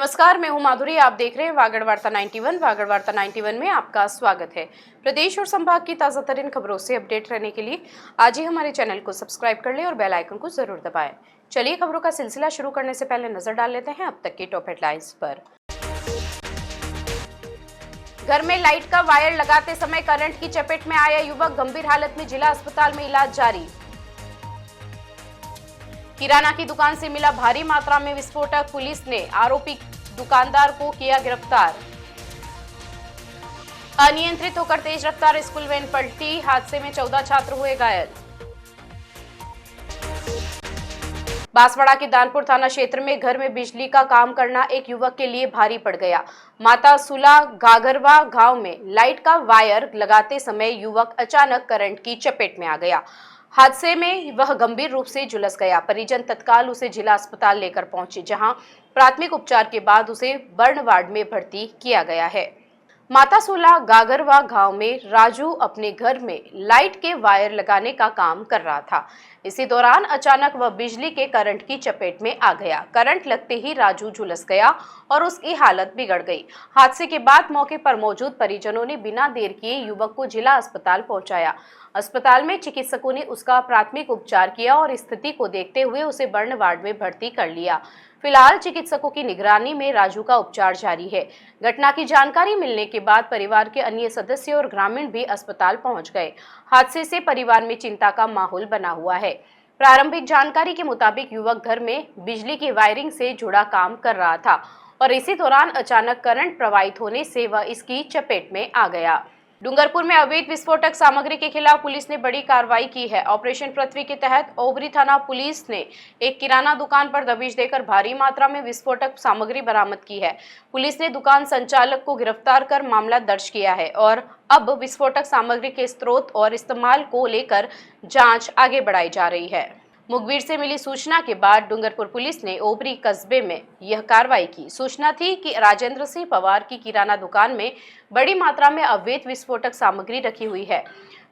नमस्कार, मैं हूं माधुरी। आप देख रहे हैं वागड़ वार्ता 91। वागड़ वार्ता 91 में आपका स्वागत है। प्रदेश और संभाग की ताजा तरीन खबरों से अपडेट रहने के लिए आज ही हमारे चैनल को सब्सक्राइब कर लें और बेल आइकन को जरूर दबाएं। चलिए खबरों का सिलसिला शुरू करने से पहले नजर डाल लेते हैं अब तक की टॉप हेडलाइंस पर। घर में लाइट का वायर लगाते समय करंट की चपेट में आया युवक, गंभीर हालत में जिला अस्पताल में इलाज जारी। किराना की दुकान से मिला भारी मात्रा में विस्फोटक, पुलिस ने आरोपी दुकानदार को किया गिरफ्तार। अनियंत्रित होकर तेज रफ्तार स्कूल वैन पलटी, हादसे में 14 छात्र हुए घायल। बांसवाड़ा के दानपुर थाना क्षेत्र में घर में बिजली का काम करना एक युवक के लिए भारी पड़ गया। माता सुला घाघरवा गांव में लाइट का वायर लगाते समय युवक अचानक करंट की चपेट में आ गया। हादसे में वह गंभीर रूप से झुलस गया। परिजन तत्काल उसे जिला अस्पताल लेकर पहुंचे, जहां प्राथमिक उपचार के बाद उसे बर्न वार्ड में भर्ती किया गया है। माता सोला गागरवा गांव में राजू अपने घर में लाइट के वायर लगाने का काम कर रहा था। इसी दौरान अचानक वह बिजली के करंट की चपेट में आ गया। करंट लगते ही राजू झुलस गया और उसकी हालत बिगड़ गई। हादसे के बाद मौके पर मौजूद परिजनों ने बिना देर किए युवक को जिला अस्पताल पहुंचाया। अस्पताल में चिकित्सकों ने उसका प्राथमिक उपचार किया और स्थिति को देखते हुए उसे बर्न वार्ड में भर्ती कर लिया। फिलहाल चिकित्सकों की निगरानी में राजू का उपचार जारी है। घटना की जानकारी मिलने के बाद परिवार के अन्य सदस्य और ग्रामीण भी अस्पताल पहुंच गए। हादसे से परिवार में चिंता का माहौल बना हुआ है। प्रारंभिक जानकारी के मुताबिक युवक घर में बिजली की वायरिंग से जुड़ा काम कर रहा था और इसी दौरान अचानक करंट प्रवाहित होने से वह इसकी चपेट में आ गया। डूंगरपुर में अवैध विस्फोटक सामग्री के खिलाफ पुलिस ने बड़ी कार्रवाई की है। ऑपरेशन पृथ्वी के तहत ओबरी थाना पुलिस ने एक किराना दुकान पर दबिश देकर भारी मात्रा में विस्फोटक सामग्री बरामद की है। पुलिस ने दुकान संचालक को गिरफ्तार कर मामला दर्ज किया है और अब विस्फोटक सामग्री के स्रोत और इस्तेमाल को लेकर जांच आगे बढ़ाई जा रही है। मुखबिर से मिली सूचना के बाद डूंगरपुर पुलिस ने ओबरी कस्बे में यह कार्रवाई की। सूचना थी कि राजेंद्र सिंह पवार की किराना दुकान में बड़ी मात्रा में अवैध विस्फोटक सामग्री रखी हुई है।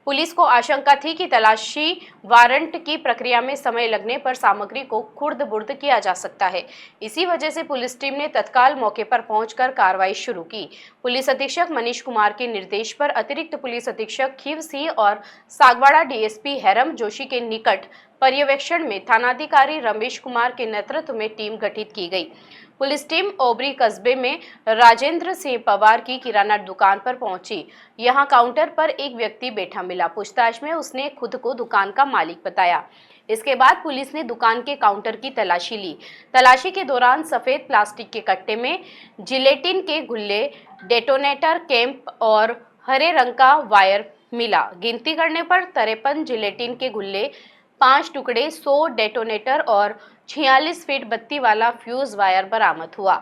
पुलिस को आशंका थी कि तलाशी वारंट की प्रक्रिया में समय लगने पर सामग्री को खुर्द-बुर्द किया जा सकता है। इसी वजह से पुलिस टीम ने तत्काल मौके पर पहुंचकर कार्रवाई शुरू की। पुलिस अधीक्षक मनीष कुमार के निर्देश पर अतिरिक्त पुलिस अधीक्षक खीव सिंह और सागवाड़ा डीएसपी हैरम जोशी के निकट पर्यवेक्षण में थानाधिकारी रमेश कुमार के नेतृत्व में टीम गठित की गई। पुलिस टीम ओबरी कस्बे में राजेंद्र सिंह पवार की किराना दुकान पर पहुंची। यहां काउंटर पर एक व्यक्ति बैठा मिला। पूछताछ में उसने खुद को दुकान का मालिक बताया। इसके बाद पुलिस ने दुकान के काउंटर की तलाशी ली। तलाशी के दौरान सफेद प्लास्टिक के कट्टे में जिलेटिन के गुल्ले, डेटोनेटर कैंप और हरे रंग का वायर मिला। गिनती करने पर 53 जिलेटिन के गुल्ले, 5 टुकड़े, 100 डेटोनेटर और 46 फीट बत्ती वाला फ्यूज वायर बरामद हुआ।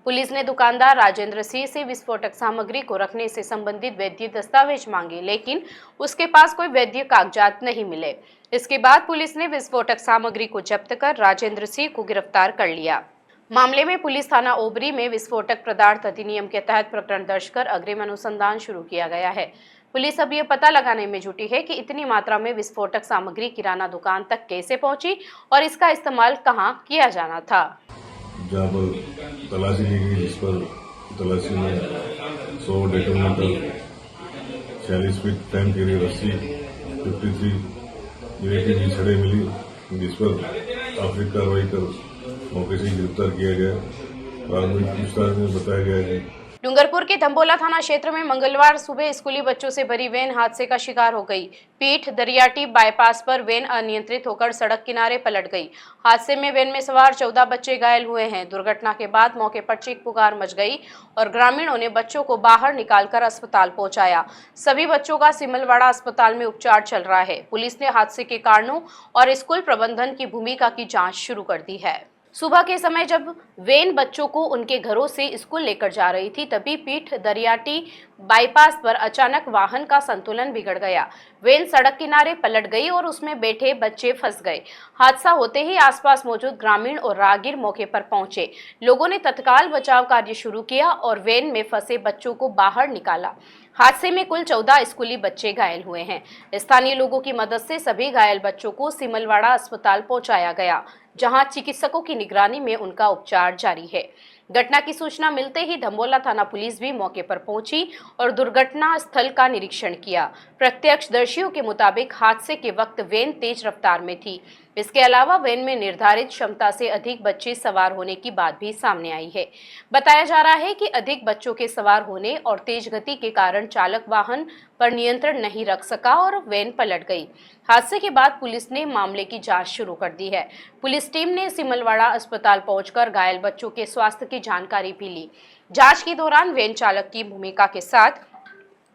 पुलिस ने दुकानदार राजेंद्र सिंह से विस्फोटक सामग्री को रखने से संबंधित वैध दस्तावेज मांगे, लेकिन उसके पास कोई वैध कागजात नहीं मिले। इसके बाद पुलिस ने विस्फोटक सामग्री को जब्त कर राजेंद्र सिंह को गिरफ्तार कर लिया। मामले में पुलिस थाना ओबरी में विस्फोटक पदार्थ अधिनियम के तहत प्रकरण दर्ज कर अग्रिम अनुसंधान शुरू किया गया है। पुलिस अब ये पता लगाने में जुटी है कि इतनी मात्रा में विस्फोटक सामग्री किराना दुकान तक कैसे पहुंची और इसका इस्तेमाल कहां किया जाना था। जहां पर तलाशी ली गई, जिस पर तलाशी में 100 डेटोनेटर, 46 फीट टाइम के लिए रस्सी, 53 जिलेटिन की छड़ें मिली, जिस पर प्राथमिक कार्रवाई कर मौके से गिरफ्तार किया गया। प्रारंभिक पूछताछ में बताया गया कि डूंगरपुर के धम्बोला थाना क्षेत्र में मंगलवार सुबह स्कूली बच्चों से भरी वैन हादसे का शिकार हो गई। पीठ दरियाटी बाईपास पर वैन अनियंत्रित होकर सड़क किनारे पलट गई। हादसे में वैन में सवार 14 बच्चे घायल हुए हैं। दुर्घटना के बाद मौके पर चीख पुकार मच गई और ग्रामीणों ने बच्चों को बाहर निकालकर अस्पताल पहुंचाया। सभी बच्चों का सिमलवाड़ा अस्पताल में उपचार चल रहा है। पुलिस ने हादसे के कारणों और स्कूल प्रबंधन की भूमिका की जाँच शुरू कर दी है। सुबह के समय जब वैन बच्चों को उनके घरों से स्कूल लेकर जा रही थी, तभी पीठ दरियाटी बाईपास पर अचानक वाहन का संतुलन बिगड़ गया। वैन सड़क किनारे पलट गई और उसमें बैठे बच्चे फंस गए। हादसा होते ही आसपास मौजूद ग्रामीण और राहगीर मौके पर पहुंचे। लोगों ने तत्काल बचाव कार्य शुरू किया और वैन में फंसे बच्चों को बाहर निकाला। हादसे में कुल 14 स्कूली बच्चे घायल हुए हैं। स्थानीय लोगों की मदद से सभी घायल बच्चों को सिमलवाड़ा अस्पताल पहुंचाया गया, जहां चिकित्सकों की निगरानी में उनका उपचार जारी है। घटना की सूचना मिलते ही धम्बोला थाना पुलिस भी मौके पर पहुंची और दुर्घटना स्थल का निरीक्षण किया। प्रत्यक्षदर्शियों के मुताबिक हादसे के वक्त वैन तेज रफ्तार में थी। इसके अलावा वैन में निर्धारित क्षमता से अधिक बच्चे सवार होने की बात भी सामने आई है। बताया जा रहा है कि अधिक बच्चों के सवार होने और तेज गति के कारण चालक वाहन पर नियंत्रण नहीं रख सका और वैन पलट गई। हादसे के बाद पुलिस ने मामले की जांच शुरू कर दी है। पुलिस टीम ने सिमलवाड़ा अस्पताल पहुंचकर घायल बच्चों के स्वास्थ्य की जानकारी भी ली। जांच के दौरान वैन चालक की भूमिका के साथ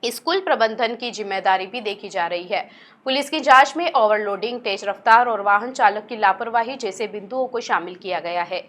स्कूल प्रबंधन की जिम्मेदारी भी देखी जा रही है। पुलिस की जांच में ओवरलोडिंग, तेज रफ्तार और वाहन चालक की लापरवाही जैसे बिंदुओं को शामिल किया गया है।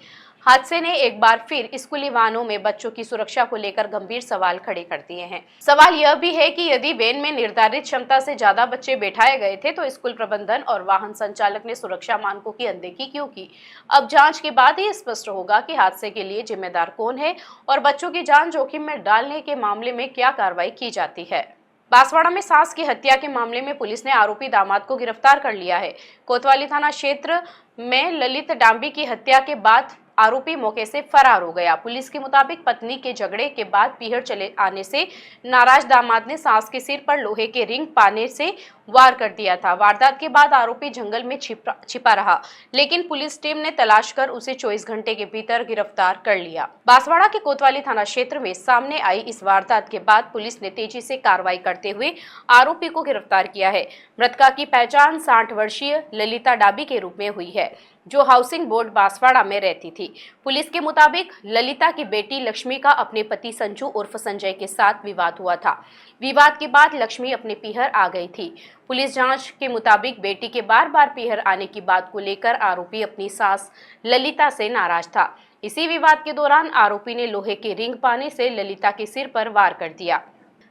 हादसे ने एक बार फिर स्कूली वाहनों में बच्चों की सुरक्षा को लेकर गंभीर सवाल खड़े कर दिए हैं। सवाल यह भी है कि यदि वैन में निर्धारित क्षमता से ज्यादा बच्चे बैठाए गए थे तो स्कूल प्रबंधन और वाहन संचालक ने सुरक्षा मानकों की अनदेखी क्यों की। अब जांच के बाद ही स्पष्ट होगा कि हादसे के लिए जिम्मेदार कौन है और बच्चों की जान जोखिम में डालने के मामले में क्या कार्रवाई की जाती है। बांसवाड़ा में सास की हत्या के मामले में पुलिस ने आरोपी दामाद को गिरफ्तार कर लिया है। कोतवाली थाना क्षेत्र में ललित डांबी की हत्या के बाद आरोपी मौके से फरार हो गया। पुलिस के मुताबिक पत्नी के झगड़े के बाद पीहर चले आने से नाराज दामाद ने सास के सिर पर लोहे के रिंग पाने से वार कर दिया था। वारदात के बाद आरोपी जंगल में छिपा रहा, लेकिन पुलिस टीम ने तलाश कर उसे 24 घंटे के भीतर गिरफ्तार कर लिया। बांसवाड़ा के कोतवाली थाना क्षेत्र में सामने आई इस वारदात के बाद पुलिस ने तेजी से कार्रवाई करते हुए आरोपी को गिरफ्तार किया है। मृतका की पहचान 60 वर्षीय ललिता डाबी के रूप में हुई है, जो हाउसिंग बोर्ड बांसवाड़ा में रहती थी। पुलिस के मुताबिक ललिता की बेटी लक्ष्मी का अपने पति संजू उर्फ संजय के साथ विवाद हुआ था। विवाद के बाद लक्ष्मी अपने पीहर आ गई थी। पुलिस जांच के मुताबिक बेटी के बार बार पीहर आने की बात को लेकर आरोपी अपनी सास ललिता से नाराज था। इसी विवाद के दौरान आरोपी ने लोहे के रिंग पाने से ललिता के सिर पर वार कर दिया।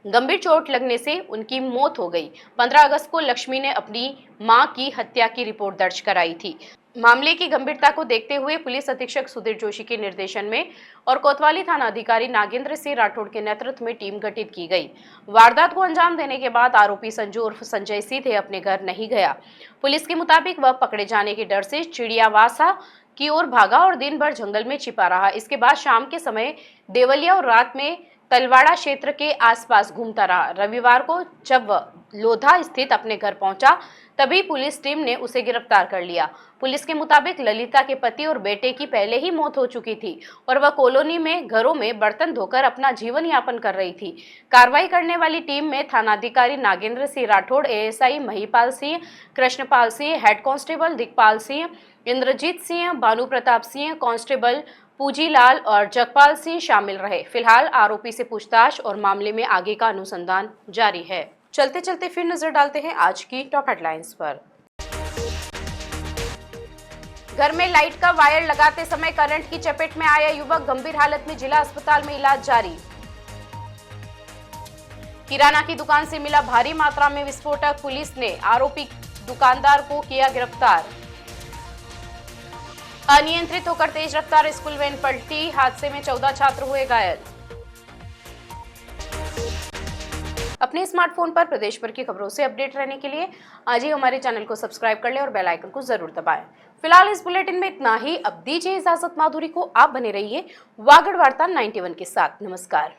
गंभीर चोट लगने से उनकी मौत हो गई। 15 अगस्त को लक्ष्मी ने अपनी मां की हत्या की रिपोर्ट दर्ज कराई थी। मामले की गंभीरता को देखते हुए पुलिस अधीक्षक सुधीर जोशी के निर्देशन में और कोतवाली थाना अधिकारी नागेंद्र सिंह राठौड़ के नेतृत्व में टीम गठित की गई। वारदात को अंजाम देने के बाद आरोपी संजू उर्फ संजय सीधे अपने घर नहीं गया। पुलिस के मुताबिक वह पकड़े जाने के डर से चिड़ियावासा की ओर भागा और दिन भर जंगल में छिपा रहा। इसके बाद शाम के समय देवलिया और रात में तलवाड़ा क्षेत्र के आसपास घूमता रहा। रविवार को जब वह लोधा स्थित अपने घर पहुंचा, तभी पुलिस टीम ने उसे गिरफ्तार कर लिया। पुलिस के मुताबिक ललिता के पति और बेटे की पहले ही मौत हो चुकी थी और वह कॉलोनी में घरों में बर्तन धोकर अपना जीवन यापन कर रही थी। कार्रवाई करने वाली टीम में थानाधिकारी Nagendra Singh Rathore, ASI Mahipal Singh, Krishnapal Singh, head constable Digpal Singh, Indrajeet Singh, Bhanu Pratap Singh, constable Pujilal और जगपाल सिंह शामिल रहे। फिलहाल आरोपी से पूछताछ और मामले में आगे का अनुसंधान जारी है। चलते चलते फिर नजर डालते हैं आज की टॉप हेडलाइंस पर। घर में लाइट का वायर लगाते समय करंट की चपेट में आया युवक, गंभीर हालत में जिला अस्पताल में इलाज जारी। किराना की दुकान से मिला भारी मात्रा में विस्फोटक, पुलिस ने आरोपी दुकानदार को किया गिरफ्तार। अनियंत्रित होकर तेज रफ्तार स्कूल वैन पलटी, हादसे में 14 छात्र हुए घायल। अपने स्मार्टफोन पर प्रदेश भर की खबरों से अपडेट रहने के लिए आज ही हमारे चैनल को सब्सक्राइब कर लें और बेल आइकन को जरूर दबाएं। फिलहाल इस बुलेटिन में इतना ही। अब दीजिए इजाजत, माधुरी को आप बने रहिए वागड़ वार्ता 91 के साथ। नमस्कार।